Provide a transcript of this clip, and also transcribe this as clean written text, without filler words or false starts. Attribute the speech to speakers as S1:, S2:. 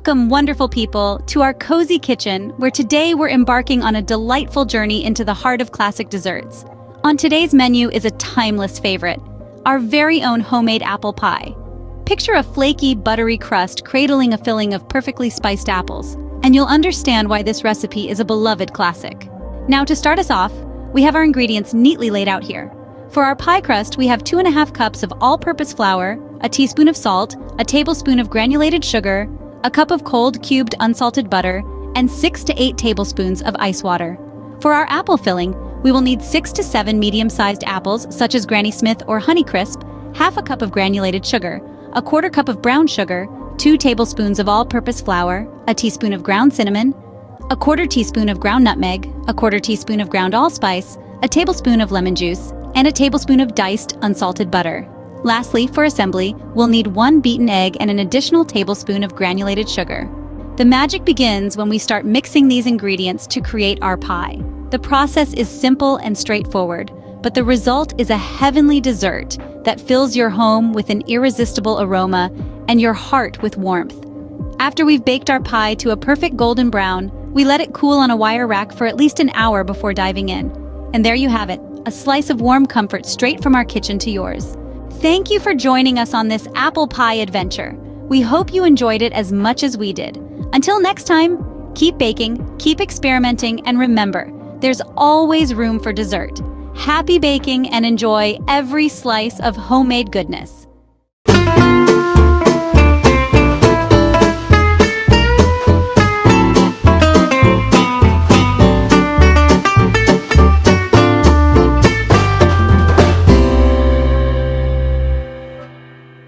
S1: Welcome, wonderful people, to our cozy kitchen, where today we're embarking on a delightful journey into the heart of classic desserts. On today's menu is a timeless favorite, our very own homemade apple pie. Picture a flaky, buttery crust cradling a filling of perfectly spiced apples, and you'll understand why this recipe is a beloved classic. Now, to start us off, we have our ingredients neatly laid out here. For our pie crust, we have 2½ cups of all-purpose flour, a teaspoon of salt, a tablespoon of granulated sugar, a cup of cold cubed unsalted butter, and 6 to 8 tablespoons of ice water. For our apple filling, we will need 6 to 7 medium-sized apples, such as Granny Smith or Honeycrisp, half a cup of granulated sugar, a 1/4 cup of brown sugar, 2 tablespoons of all-purpose flour, a teaspoon of ground cinnamon, a 1/4 teaspoon of ground nutmeg, a 1/4 teaspoon of ground allspice, a tablespoon of lemon juice, and a tablespoon of diced unsalted butter. Lastly, for assembly, we'll need 1 beaten egg and an additional tablespoon of granulated sugar. The magic begins when we start mixing these ingredients to create our pie. The process is simple and straightforward, but the result is a heavenly dessert that fills your home with an irresistible aroma and your heart with warmth. After we've baked our pie to a perfect golden brown, we let it cool on a wire rack for at least an hour before diving in. And there you have it, a slice of warm comfort straight from our kitchen to yours. Thank you for joining us on this apple pie adventure. We hope you enjoyed it as much as we did. Until next time, keep baking, keep experimenting, and remember, there's always room for dessert. Happy baking and enjoy every slice of homemade goodness.